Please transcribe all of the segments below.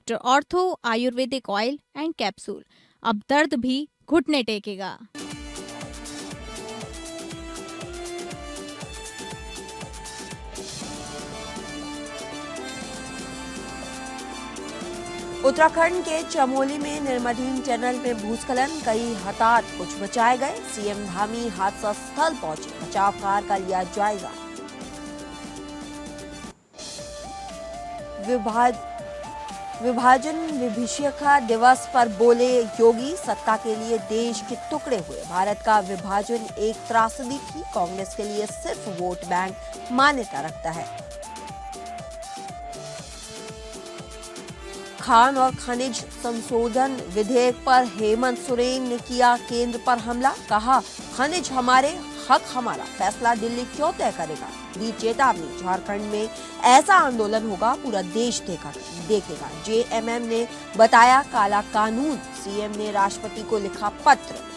Doctor ortho Ayurvedic oil and capsule. अब दर्द भी घुटने टेकेगा। उत्तराखंड के चमोली में निर्माधीन टनल में भूस्खलन, कई हताहत, कुछ बचाए गए। सीएम धामी हादसा स्थल पहुंचे, बचाव कार्य का लिया जायजा। विभाजन विभीषिका दिवस पर बोले योगी, सत्ता के लिए देश के टुकड़े हुए। भारत का विभाजन एक त्रासदी थी, कांग्रेस के लिए सिर्फ वोट बैंक मान्यता रखता है। खान और खनिज संशोधन विधेयक पर हेमंत सोरेन ने किया केंद्र पर हमला, कहा खनिज हमारे, हक हमारा, फैसला दिल्ली क्यों तय करेगा। दी चेतावनी, झारखंड में ऐसा आंदोलन होगा पूरा देश देखेगा। जेएमएम ने बताया काला कानून, सीएम ने राष्ट्रपति को लिखा पत्र।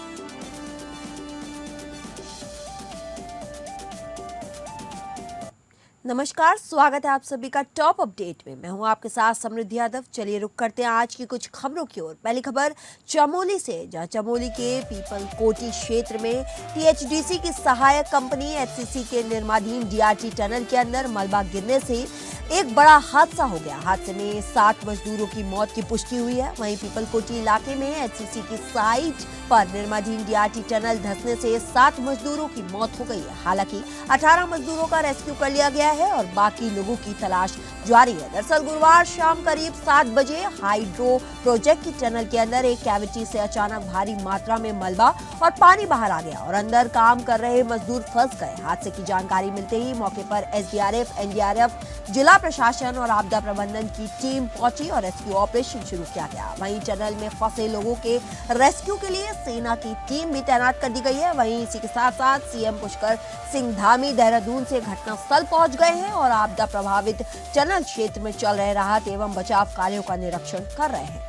नमस्कार, स्वागत है आप सभी का टॉप अपडेट में। मैं हूं आपके साथ समृद्धि यादव। चलिए रुक करते हैं आज की कुछ खबरों की ओर। पहली खबर चमोली से, जहां चमोली के पीपल कोटी क्षेत्र में टीएचडीसी की सहायक कंपनी एचसीसी के निर्माधीन डीआरटी टनल के अंदर मलबा गिरने से एक बड़ा हादसा हो गया। हादसे में 7 मजदूरों की मौत की पुष्टि हुई है। वहीं पीपल कोटी इलाके में एचसीसी की साइट पर निर्माधीन डीआरटी टनल धंसने से 7 मजदूरों की मौत हो गई है। हालांकि 18 मजदूरों का रेस्क्यू कर लिया गया है और बाकी लोगों की तलाश जारी है। दरअसल गुरुवार शाम करीब 7 बजे हाइड्रो प्रोजेक्ट की टनल के अंदर एक कैविटी से अचानक भारी मात्रा में मलबा और पानी बाहर आ गया और अंदर काम कर रहे मजदूर फंस गए। हादसे की जानकारी मिलते ही मौके पर एसडीआरएफ, एनडीआरएफ, जिला प्रशासन और आपदा प्रबंधन की टीम पहुंची और रेस्क्यू ऑपरेशन शुरू किया गया। वहीं टनल में फंसे लोगों के रेस्क्यू के लिए सेना की टीम भी तैनात कर दी गई है। वहीं इसी के साथ साथ सीएम पुष्कर सिंह धामी देहरादून से घटनास्थल पहुंच गए हैं और आपदा प्रभावित टनल क्षेत्र में चल रहे राहत एवं बचाव कार्यों का निरीक्षण कर रहे हैं।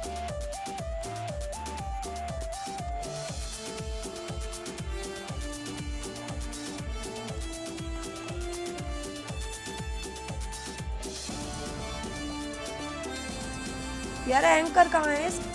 यार एंकर कहाँ है?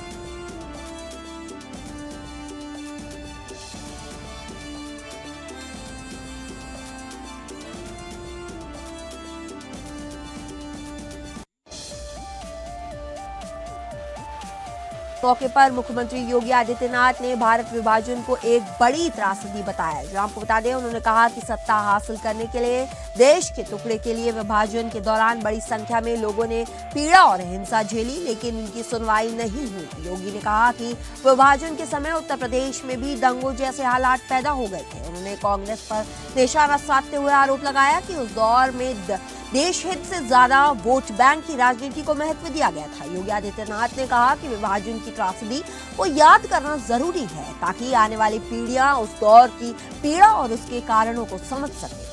मौके पर मुख्यमंत्री योगी आदित्यनाथ ने भारत विभाजन को एक बड़ी त्रासदी बताया। जो आपको बता दें, उन्होंने कहा कि सत्ता हासिल करने के लिए देश के टुकड़े के लिए विभाजन के दौरान बड़ी संख्या में लोगों ने पीड़ा और हिंसा झेली, लेकिन उनकी सुनवाई नहीं हुई। योगी ने कहा कि विभाजन के समय उत्तर प्रदेश में भी दंगों जैसे हालात पैदा हो गए थे। उन्होंने कांग्रेस पर निशाना साधते हुए आरोप लगाया कि उस दौर में देश हित से ज्यादा वोट बैंक की राजनीति को महत्व दिया गया था। योगी आदित्यनाथ ने कहा कि विभाजन की त्रासदी को याद करना जरूरी है ताकि आने वाली पीढ़ियां उस दौर की पीड़ा और उसके कारणों को समझ सके।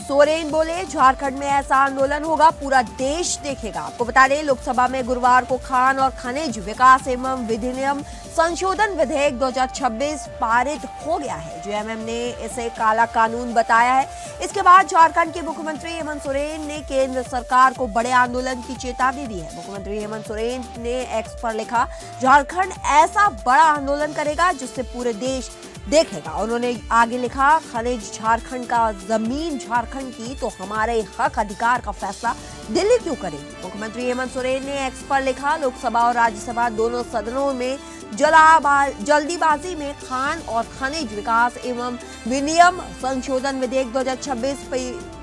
सोरेन बोले झारखंड में ऐसा आंदोलन होगा पूरा देश देखेगा। आपको बता दें, लोकसभा में गुरुवार को खान और खनिज विकास एवं विधिनियम संशोधन विधेयक 2026 पारित हो गया है। जेएमएम ने इसे काला कानून बताया है। इसके बाद झारखंड के मुख्यमंत्री हेमंत सोरेन ने केंद्र सरकार को बड़े आंदोलन की चेतावनी दी है। मुख्यमंत्री हेमंत सोरेन ने एक्स पर लिखा, झारखंड ऐसा बड़ा आंदोलन करेगा जिससे पूरे देश देखेगा। उन्होंने आगे लिखा, खनिज झारखंड का, जमीन झारखंड की, तो हमारे हक अधिकार का फैसला दिल्ली क्यों करेगी। मुख्यमंत्री हेमंत सोरेन ने एक्स पर लिखा, लोकसभा और राज्यसभा दोनों सदनों में जल्दीबाजी में खान और खनिज विकास एवं विनियम संशोधन विधेयक 2026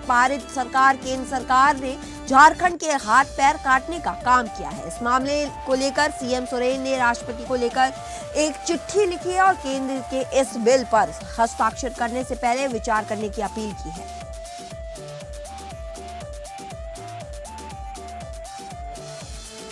पारित केंद्र सरकार ने झारखंड के हाथ पैर काटने का काम किया है। इस मामले को लेकर सीएम सोरेन ने राष्ट्रपति को लेकर एक चिट्ठी लिखी है और केंद्र के इस बिल पर हस्ताक्षर करने से पहले विचार करने की अपील की है।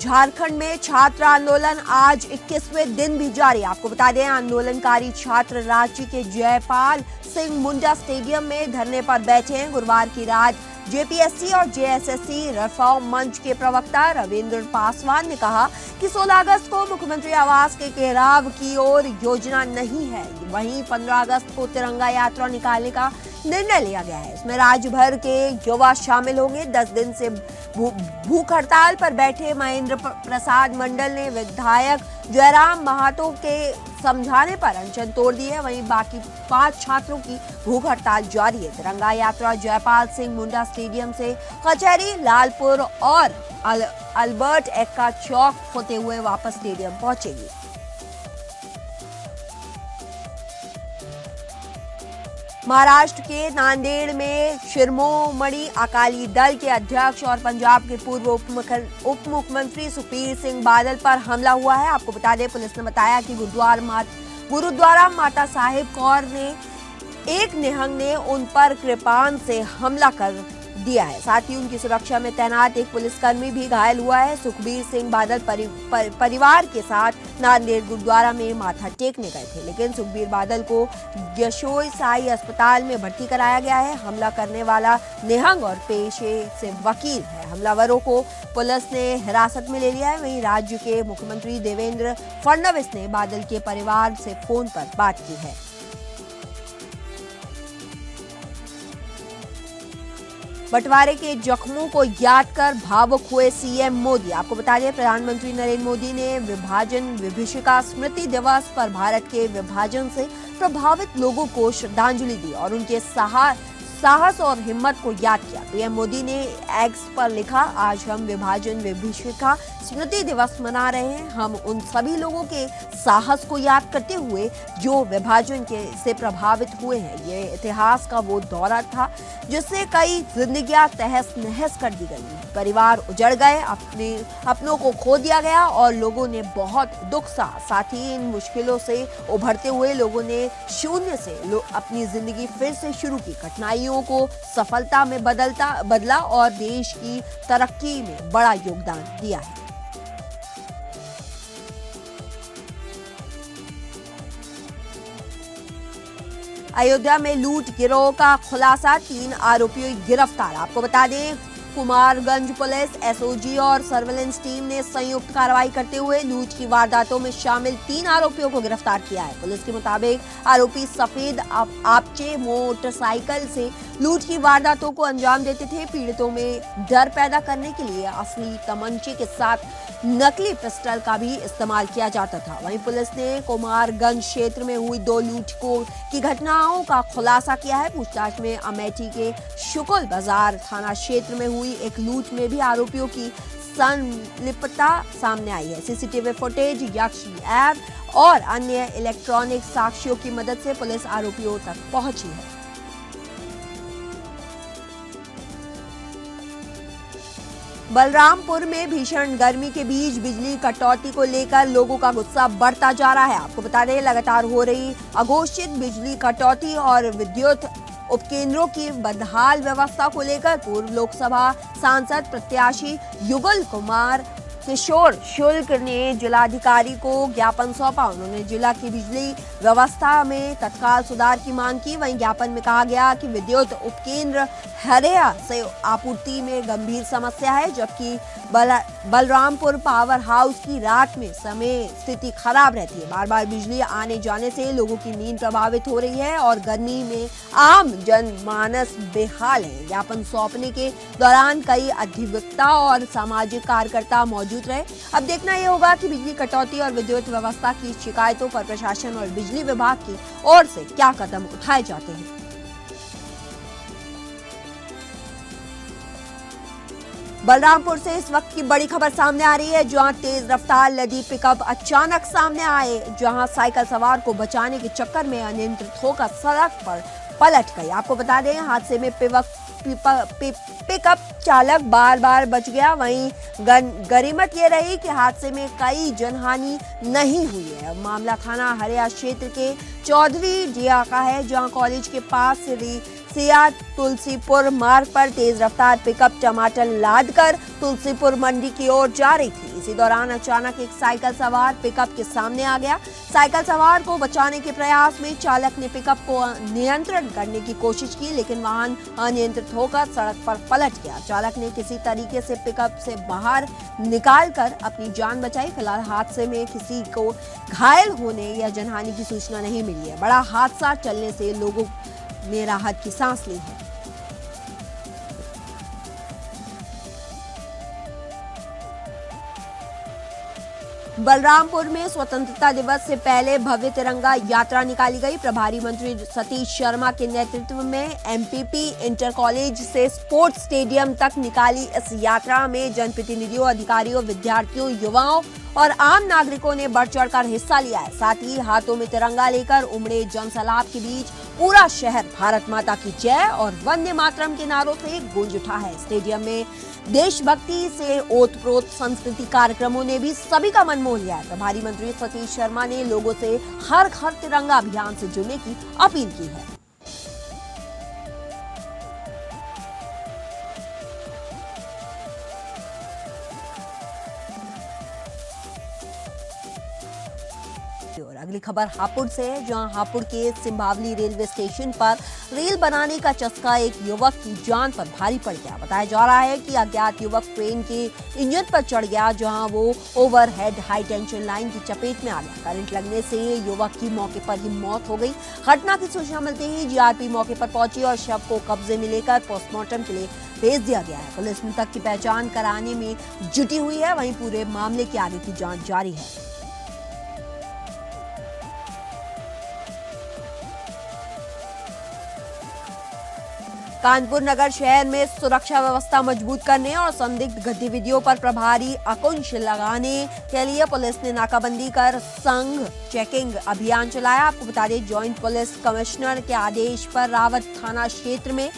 झारखंड में छात्र आंदोलन आज 21वें दिन भी जारी। आपको बता दें, आंदोलनकारी छात्र रांची के जयपाल सिंह मुंडा स्टेडियम में धरने पर बैठे हैं। गुरुवार की रात जेपीएससी और जेएसएससी रिफॉर्म मंच के प्रवक्ता रविंद्र पासवान ने कहा कि 16 अगस्त को मुख्यमंत्री आवास के घेराव की ओर योजना नहीं है। वहीं 15 अगस्त को तिरंगा यात्रा निकालने का निर्णय लिया गया है। इसमें राज्य भर के युवा शामिल होंगे। 10 दिन से भूख हड़ताल पर बैठे महेंद्र प्रसाद मंडल ने विधायक जयराम महातो के समझाने पर अनशन तोड़ दी है। वहीं बाकी 5 छात्रों की भूख हड़ताल जारी है। तिरंगा यात्रा जयपाल सिंह मुंडा स्टेडियम से कचहरी, लालपुर और अल्बर्ट एक्का चौक होते हुए वापस स्टेडियम पहुंचेगी। महाराष्ट्र के नांदेड़ में शिरोमणि अकाली दल के अध्यक्ष और पंजाब के पूर्व उप मुख्यमंत्री सुखबीर सिंह बादल पर हमला हुआ है। आपको बता दें, पुलिस ने बताया कि गुरुद्वारा माता साहिब कौर ने एक निहंग ने उन पर कृपाण से हमला कर दिया है। साथ ही उनकी सुरक्षा में तैनात एक पुलिसकर्मी भी घायल हुआ है। सुखबीर सिंह बादल परिवार के साथ नांदेड़ गुरुद्वारा में माथा टेकने गए थे, लेकिन सुखबीर बादल को यशोई साई अस्पताल में भर्ती कराया गया है। हमला करने वाला निहंग और पेशे से वकील है। हमलावरों को पुलिस ने हिरासत में ले लिया है। वहीं राज्य के मुख्यमंत्री देवेंद्र फडणवीस ने बादल के परिवार से फोन पर बात की है। बंटवारे के जख्मों को याद कर भावुक हुए सीएम मोदी। आपको बता दें, प्रधानमंत्री नरेंद्र मोदी ने विभाजन विभीषिका स्मृति दिवस पर भारत के विभाजन से प्रभावित लोगों को श्रद्धांजलि दी और उनके साहस और हिम्मत को याद किया। पीएम मोदी ने एक्स पर लिखा, आज हम विभाजन विभीषिका स्मृति दिवस मना रहे हैं। हम उन सभी लोगों के साहस को याद करते हुए जो विभाजन से प्रभावित हुए हैं। ये इतिहास का वो दौरा था जिससे कई जिंदगियां तहस नहस कर दी गई, परिवार उजड़ गए, अपनों को खो दिया गया और लोगों ने बहुत दुख सहा। साथ ही इन मुश्किलों से उभरते हुए लोगों ने शून्य से अपनी जिंदगी फिर से शुरू की, कठिनाइयों को सफलता में बदला और देश की तरक्की में बड़ा योगदान दिया है। अयोध्या में लूट गिरोह का खुलासा, 3 आरोपी गिरफ्तार। आपको बता दें, कुमारगंज पुलिस, एसओजी और सर्विलांस टीम ने संयुक्त कार्रवाई करते हुए लूट की वारदातों में शामिल 3 आरोपियों को गिरफ्तार किया है। पुलिस के मुताबिक आरोपी सफेद आपचे मोटरसाइकिल से लूट की वारदातों को अंजाम देते थे। पीड़ितों में डर पैदा करने के लिए असली तमंचे के साथ नकली पिस्टल का भी इस्तेमाल किया जाता था। वहीं पुलिस ने कुमारगंज क्षेत्र में हुई 2 लूट की घटनाओं का खुलासा किया है। पूछताछ में अमेठी के शुक्ल बाजार थाना क्षेत्र में हुई एक लूट में भी आरोपियों की संलिप्तता सामने आई है। सीसीटीवी फुटेज, यक्षी ऐप और अन्य इलेक्ट्रॉनिक साक्ष्यों की मदद से पुलिस आरोपियों तक पहुंची है। बलरामपुर में भीषण गर्मी के बीच बिजली कटौती को लेकर लोगों का गुस्सा बढ़ता जा रहा है। आपको बता दें, लगातार हो रही अघोषित बिजली कटौती और विद्युत उपकेंद्रों की बदहाल व्यवस्था को लेकर पूर्व लोकसभा सांसद प्रत्याशी युगल कुमार किशोर शुक्ल ने जिलाधिकारी को ज्ञापन सौंपा। उन्होंने जिला की बिजली व्यवस्था में तत्काल सुधार की मांग की। वहीं ज्ञापन में कहा गया कि विद्युत उपकेंद्र हरेया से आपूर्ति में गंभीर समस्या है, जबकि बलरामपुर पावर हाउस की रात में समय स्थिति खराब रहती है। बार बार बिजली आने जाने से लोगों की नींद प्रभावित हो रही है और गर्मी में आम जनमानस बेहाल है। ज्ञापन सौंपने के दौरान कई अधिवक्ता और सामाजिक कार्यकर्ता मौजूद रहे। अब देखना यह होगा कि बिजली कटौती और विद्युत व्यवस्था की शिकायतों पर प्रशासन और बिजली विभाग की ओर से क्या कदम उठाए जाते हैं। बलरामपुर से इस वक्त की बड़ी खबर सामने आ रही है, जहां तेज रफ्तार लदी पिकअप अचानक सामने आए, जहां साइकिल सवार को बचाने के चक्कर में अनियंत्रित होकर सड़क पर पलट गई। आपको बता दें, हादसे में पिकअप चालक बार बच गया। वहीं गनीमत ये रही कि हादसे में कई जनहानि नहीं हुई है। मामला थाना हरेया क्षेत्र के चौधरी जिया का है, जहां कॉलेज के पास सिया तुलसीपुर मार्ग पर तेज रफ्तार पिकअप टमाटर लादकर तुलसीपुर मंडी की ओर जा रही थी। इसी दौरान अचानक एक साइकिल सवार पिकअप के सामने आ गया। साइकिल सवार को बचाने के प्रयास में चालक ने पिकअप को नियंत्रण करने की कोशिश की, लेकिन वाहन अनियंत्रित होकर सड़क पर पलट गया। चालक ने किसी तरीके से पिकअप से बाहर निकालकर अपनी जान बचाई। फिलहाल हादसे में किसी को घायल होने या जनहानि की सूचना नहीं मिली है। बड़ा हादसा चलने से लोगों ने राहत की सांस ली है। बलरामपुर में स्वतंत्रता दिवस से पहले भव्य तिरंगा यात्रा निकाली गई। प्रभारी मंत्री सतीश शर्मा के नेतृत्व में एमपीपी इंटर कॉलेज से स्पोर्ट्स स्टेडियम तक निकाली इस यात्रा में जनप्रतिनिधियों, अधिकारियों, विद्यार्थियों, युवाओं और आम नागरिकों ने बढ़ चढ़कर हिस्सा लिया है। साथ ही हाथों में तिरंगा लेकर उमड़े जनसैलाब के बीच पूरा शहर भारत माता की जय और वंदे मातरम के नारों से गूंज उठा है। स्टेडियम में देशभक्ति से ओतप्रोत सांस्कृतिक कार्यक्रमों ने भी सभी का मन मोह लिया है। प्रभारी मंत्री सतीश शर्मा ने लोगों से हर घर तिरंगा अभियान से जुड़ने की अपील की है। और अगली खबर हापुड़ से है, जहां हापुड़ के सिंभावली रेलवे स्टेशन पर रेल बनाने का चस्का एक युवक की जान पर भारी पड़ गया। बताया जा रहा है कि अज्ञात युवक ट्रेन के इंजन पर चढ़ गया, जहां वो ओवरहेड हाई टेंशन लाइन की चपेट में आ गया। करंट लगने से युवक की मौके पर ही मौत हो गई। घटना की सूचना मिलते ही जीआरपी मौके पर पहुंची और शव को कब्जे में लेकर पोस्टमार्टम के लिए भेज दिया गया है। पुलिस मृतक की पहचान कराने में जुटी हुई है। वहीं पूरे मामले की आगे की जांच जारी है। कानपुर नगर शहर में सुरक्षा व्यवस्था मजबूत करने और संदिग्ध गतिविधियों पर प्रभारी अंकुश लगाने के लिए पुलिस ने नाकाबंदी कर संघ चेकिंग अभियान चलाया। आपको बता दें, जॉइंट पुलिस कमिश्नर के आदेश पर रावत थाना क्षेत्र में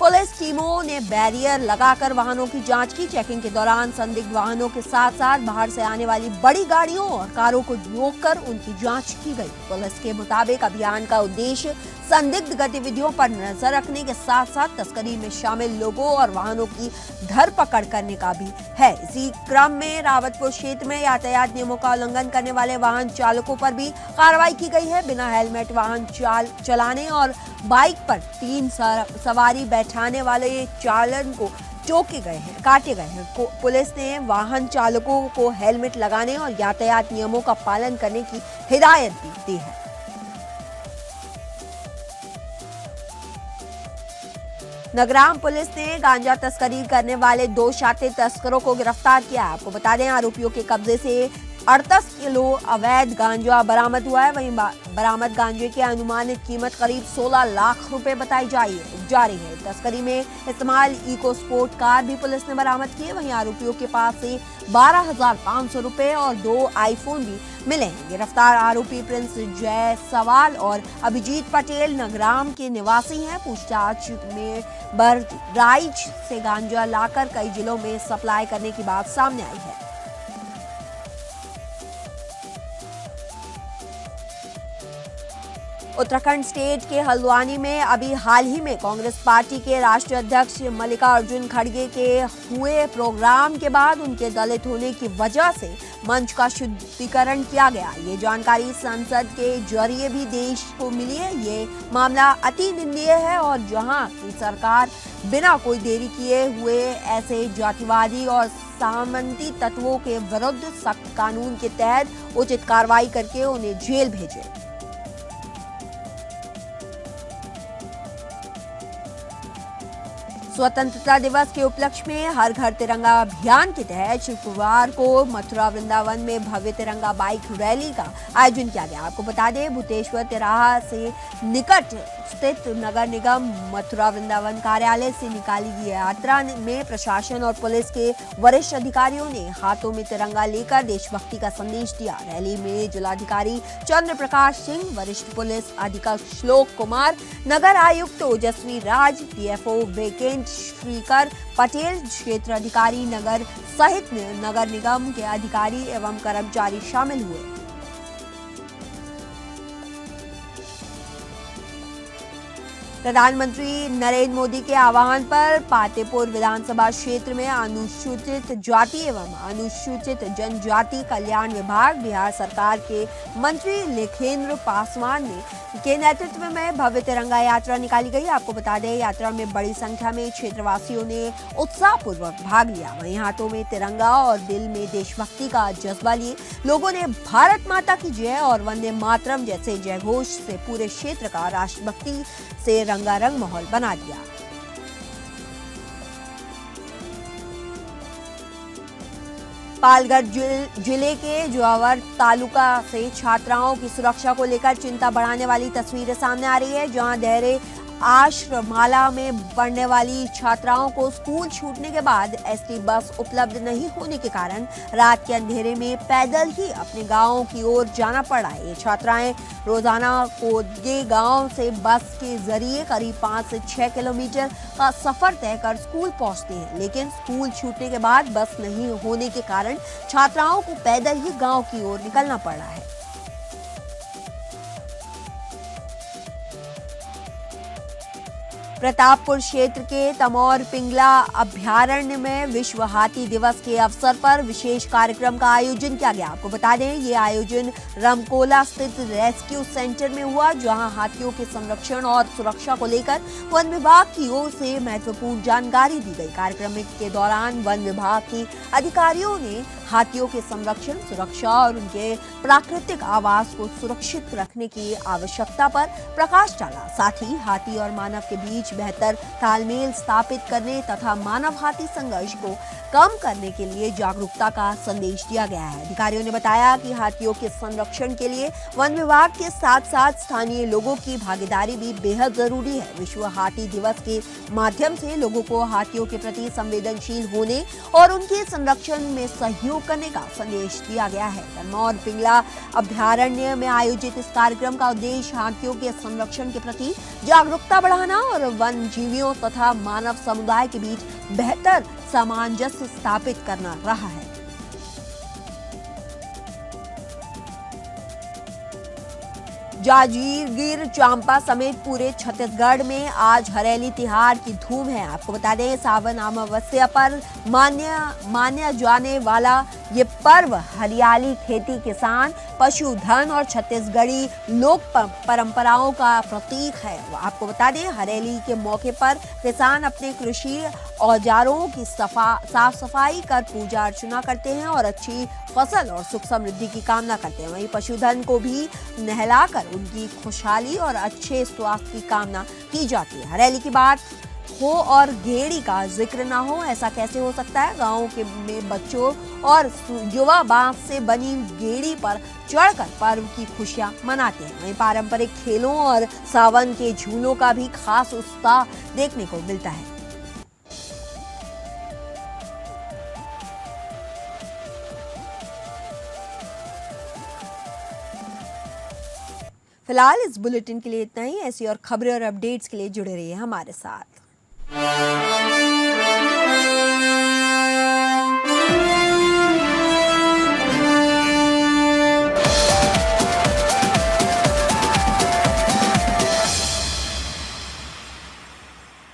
पुलिस टीमों ने बैरियर लगाकर वाहनों की जांच की। चेकिंग के दौरान संदिग्ध वाहनों के साथ साथ बाहर से आने वाली बड़ी गाड़ियों और कारों को रोककर उनकी जांच की गई। पुलिस के मुताबिक अभियान का उद्देश्य संदिग्ध गतिविधियों पर नजर रखने के साथ साथ तस्करी में शामिल लोगों और वाहनों की धरपकड़ करने का भी है। इसी क्रम में रावतपुर क्षेत्र में यातायात नियमों का उल्लंघन करने वाले वाहन चालकों पर भी कार्रवाई की गई है। बिना हेलमेट वाहन चलाने और बाइक पर 3 सवारी बैठाने वाले चालन को काटे गए हैं। पुलिस ने वाहन चालकों को हेलमेट लगाने और यातायात नियमों का पालन करने की हिदायत भी दी है। नगराम पुलिस ने गांजा तस्करी करने वाले 2 शातिर तस्करों को गिरफ्तार किया। आपको बता दें, आरोपियों के कब्जे से 38 किलो अवैध गांजा बरामद हुआ है। वहीं बरामद गांजे की अनुमानित कीमत करीब 16 लाख रुपए बताई जा रही है। तस्करी में इस्तेमाल इको स्पोर्ट कार भी पुलिस ने बरामद की है। वहीं आरोपियों के पास से 12,500 रुपए और 2 आईफोन भी मिले हैं। गिरफ्तार आरोपी प्रिंस जय सवाल और अभिजीत पटेल नगराम के निवासी हैं। पूछताछ में बहराइच से गांजा लाकर कई जिलों में सप्लाई करने की बात सामने आई है। उत्तराखंड स्टेट के हल्द्वानी में अभी हाल ही में कांग्रेस पार्टी के राष्ट्रीय अध्यक्ष मल्लिकार्जुन खड़गे के हुए प्रोग्राम के बाद उनके दलित होने की वजह से मंच का शुद्धिकरण किया गया। ये जानकारी संसद के जरिए भी देश को मिली है। ये मामला अति निंदनीय है और जहां की सरकार बिना कोई देरी किए हुए ऐसे जातिवादी और सामंती तत्वों के विरुद्ध सख्त कानून के तहत उचित कार्रवाई करके उन्हें जेल भेजे। स्वतंत्रता दिवस के उपलक्ष्य में हर घर तिरंगा अभियान के तहत शुक्रवार को मथुरा वृंदावन में भव्य तिरंगा बाइक रैली का आयोजन किया गया। आपको बता दें, भूतेश्वर तिराहा से निकट स्थित नगर निगम मथुरा वृंदावन कार्यालय से निकाली गई यात्रा में प्रशासन और पुलिस के वरिष्ठ अधिकारियों ने हाथों में तिरंगा लेकर देशभक्ति का संदेश दिया। रैली में जिलाधिकारी चंद्र प्रकाश सिंह, वरिष्ठ पुलिस अधीक्षक श्लोक कुमार, नगर आयुक्त ओजस्वी राज, डीएफओ वेकेंट श्रीकर पटेल, क्षेत्र अधिकारी नगर सहित नगर निगम के अधिकारी एवं कर्मचारी शामिल हुए। प्रधानमंत्री नरेंद्र मोदी के आह्वान पर पातेपुर विधानसभा क्षेत्र में अनुसूचित जाति एवं अनुसूचित जनजाति कल्याण विभाग बिहार सरकार के मंत्री लेखेंद्र पासवान के नेतृत्व में भव्य तिरंगा यात्रा निकाली गई। आपको बता दें, यात्रा में बड़ी संख्या में क्षेत्रवासियों ने उत्साहपूर्वक भाग लिया। वहीं हाथों में तिरंगा और दिल में देशभक्ति का जज्बा लिए लोगों ने भारत माता की जय और वंदे मातरम जैसे जयघोष से पूरे क्षेत्र का राष्ट्रभक्ति से रंगारंग माहौल बना दिया। पालघर जिले के जोआवर तालुका से छात्राओं की सुरक्षा को लेकर चिंता बढ़ाने वाली तस्वीरें सामने आ रही है, जहां देहरे आश्रमाला में पढ़ने वाली छात्राओं को स्कूल छूटने के बाद एसटी बस उपलब्ध नहीं होने के कारण रात के अंधेरे में पैदल ही अपने गांवों की ओर जाना पड़ रहा है। ये छात्राएं रोजाना कोदगे गांव से बस के जरिए करीब 5 से 6 किलोमीटर का सफर तय कर स्कूल पहुंचते हैं, लेकिन स्कूल छूटने के बाद बस नहीं होने के कारण छात्राओं को पैदल ही गाँव की ओर निकलना पड़ रहा है। प्रतापपुर क्षेत्र के तमौर पिंगला अभ्यारण्य में विश्व हाथी दिवस के अवसर पर विशेष कार्यक्रम का आयोजन किया गया। आपको बता दें, ये आयोजन रमकोला स्थित रेस्क्यू सेंटर में हुआ, जहां हाथियों के संरक्षण और सुरक्षा को लेकर वन विभाग की ओर से महत्वपूर्ण जानकारी दी गई। कार्यक्रम के दौरान वन विभाग के अधिकारियों ने हाथियों के संरक्षण, सुरक्षा और उनके प्राकृतिक आवास को सुरक्षित रखने की आवश्यकता पर प्रकाश डाला। साथ ही हाथी और मानव के बीच बेहतर तालमेल स्थापित करने तथा मानव हाथी संघर्ष को कम करने के लिए जागरूकता का संदेश दिया गया है। अधिकारियों ने बताया कि हाथियों के संरक्षण के लिए वन विभाग के साथ साथ स्थानीय लोगों की भागीदारी भी बेहद जरूरी है। विश्व हाथी दिवस के माध्यम से लोगों को हाथियों के प्रति संवेदनशील होने और उनके संरक्षण में सहयोग करने का संदेश दिया गया है। तमौर पिंगला अभ्यारण्य में आयोजित इस कार्यक्रम का उद्देश्य हाथियों के संरक्षण के प्रति जागरूकता बढ़ाना और वन जीवियों तथा मानव समुदाय के बीच बेहतर सामंजस्य स्थापित करना रहा है। जागीर चांपा समेत पूरे छत्तीसगढ़ में आज हरेली तिहार की धूम है। आपको बता दें, सावन अमावस्या पर मान्या जाने वाला ये पर्व हरियाली, खेती, किसान, पशुधन और छत्तीसगढ़ी लोक परंपराओं का प्रतीक है। आपको बता दें, हरेली के मौके पर किसान अपने कृषि औजारों की साफ सफाई कर पूजा अर्चना करते हैं और अच्छी फसल और सुख समृद्धि की कामना करते हैं। वहीं पशुधन को भी नहलाकर उनकी खुशहाली और अच्छे स्वास्थ्य की कामना की जाती है। हरेली की बात हो और गेड़ी का जिक्र ना हो, ऐसा कैसे हो सकता है। गाँव के में बच्चों और युवा बांस से बनी गेड़ी पर चढ़कर पर्व की खुशियां मनाते हैं। वहीं पारंपरिक खेलों और सावन के झूलों का भी खास उत्साह देखने को मिलता है। फिलहाल इस बुलेटिन के लिए इतना ही। ऐसी और खबरें और अपडेट्स के लिए जुड़े रहिए हमारे साथ।